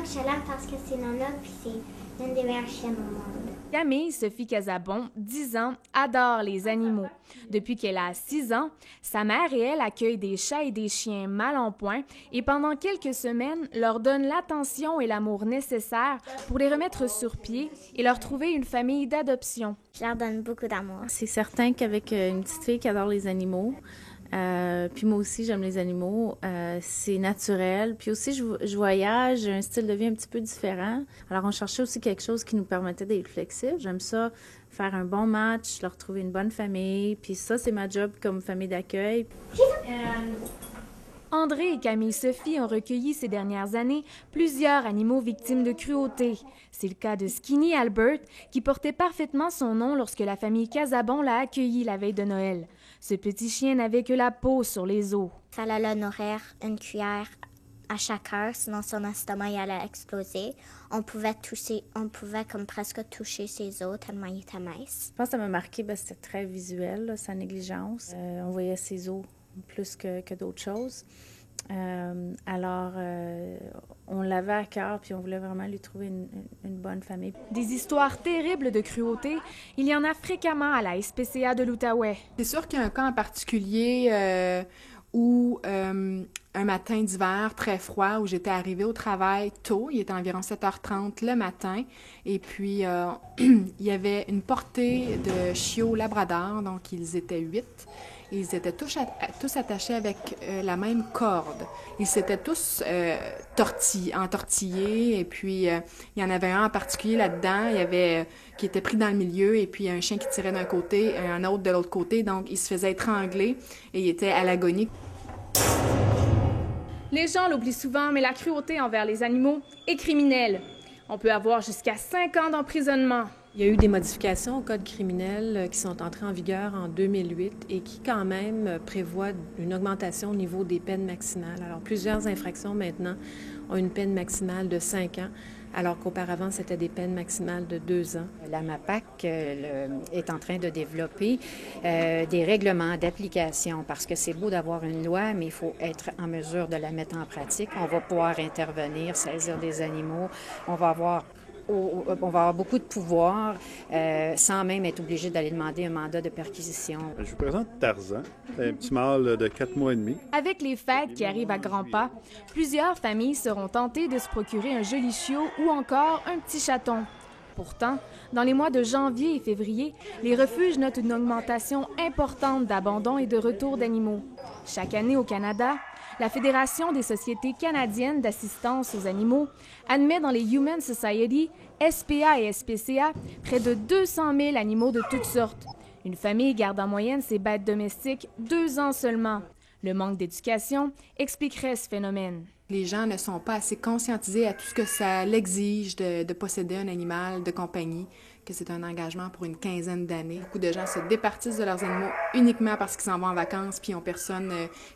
que je l'aime parce que c'est Nana, puis c'est une des meilleures chiennes au monde. Camille Sophie Casabon, 10 ans, adore les animaux. Depuis qu'elle a 6 ans, sa mère et elle accueillent des chats et des chiens mal en point et pendant quelques semaines, leur donnent l'attention et l'amour nécessaires pour les remettre sur pied et leur trouver une famille d'adoption. Je leur donne beaucoup d'amour. C'est certain qu'avec une petite fille qui adore les animaux, puis moi aussi, j'aime les animaux. C'est naturel. Puis aussi, je voyage, j'ai un style de vie un petit peu différent. Alors, on cherchait aussi quelque chose qui nous permettait d'être flexibles. J'aime ça, faire un bon match, leur trouver une bonne famille. Puis ça, c'est ma job comme famille d'accueil. André et Camille Sophie ont recueilli ces dernières années plusieurs animaux victimes de cruauté. C'est le cas de Skinny Albert, qui portait parfaitement son nom lorsque la famille Casabon l'a accueilli la veille de Noël. Ce petit chien n'avait que la peau sur les os. Il fallait le nourrir une cuillère à chaque heure, sinon son estomac il allait exploser. On pouvait comme presque toucher ses os tellement il était mince. Je pense que ça m'a marqué, c'était très visuel, là, sa négligence. On voyait ses os plus que d'autres choses. On l'avait à cœur, puis on voulait vraiment lui trouver une bonne famille. Des histoires terribles de cruauté, il y en a fréquemment à la SPCA de l'Outaouais. C'est sûr qu'il y a un cas en particulier où un matin d'hiver très froid, où j'étais arrivée au travail tôt, il était environ 7h30 le matin, et puis il y avait une portée de chiots labrador, donc ils étaient 8. Ils étaient tous attachés avec la même corde. Ils s'étaient tous entortillés. Et puis, il y en avait un en particulier là-dedans qui était pris dans le milieu. Et puis, un chien qui tirait d'un côté et un autre de l'autre côté. Donc, il se faisait étrangler et il était à l'agonie. Les gens l'oublient souvent, mais la cruauté envers les animaux est criminelle. On peut avoir jusqu'à 5 ans d'emprisonnement. Il y a eu des modifications au Code criminel qui sont entrées en vigueur en 2008 et qui, quand même, prévoient une augmentation au niveau des peines maximales. Alors, plusieurs infractions, maintenant, ont une peine maximale de 5 ans, alors qu'auparavant, c'était des peines maximales de 2 ans. La MAPAC est en train de développer des règlements d'application parce que c'est beau d'avoir une loi, mais il faut être en mesure de la mettre en pratique. On va pouvoir intervenir, saisir des animaux, on va avoir beaucoup de pouvoir sans même être obligé d'aller demander un mandat de perquisition. Je vous présente Tarzan, un petit mâle de 4 mois et demi. Avec les fêtes qui arrivent à grands pas, plusieurs familles seront tentées de se procurer un joli chiot ou encore un petit chaton. Pourtant, dans les mois de janvier et février, les refuges notent une augmentation importante d'abandon et de retour d'animaux. Chaque année au Canada, la Fédération des sociétés canadiennes d'assistance aux animaux admet dans les Humane Society, SPA et SPCA, près de 200 000 animaux de toutes sortes. Une famille garde en moyenne ses bêtes domestiques 2 ans seulement. Le manque d'éducation expliquerait ce phénomène. Les gens ne sont pas assez conscientisés à tout ce que ça l'exige de posséder un animal de compagnie, que c'est un engagement pour une quinzaine d'années. Beaucoup de gens se départissent de leurs animaux uniquement parce qu'ils s'en vont en vacances puis ils n'ont personne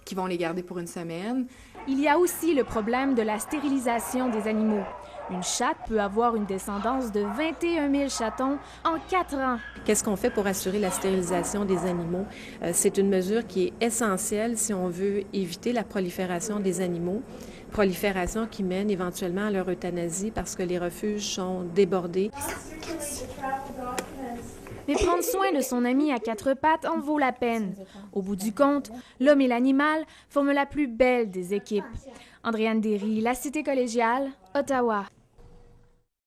qui vont les garder pour une semaine. Il y a aussi le problème de la stérilisation des animaux. Une chatte peut avoir une descendance de 21 000 chatons en 4 ans. Qu'est-ce qu'on fait pour assurer la stérilisation des animaux? C'est une mesure qui est essentielle si on veut éviter la prolifération des animaux, prolifération qui mène éventuellement à leur euthanasie parce que les refuges sont débordés. Mais prendre soin de son ami à 4 pattes en vaut la peine. Au bout du compte, l'homme et l'animal forment la plus belle des équipes. Andréane Derry, La Cité collégiale, Ottawa.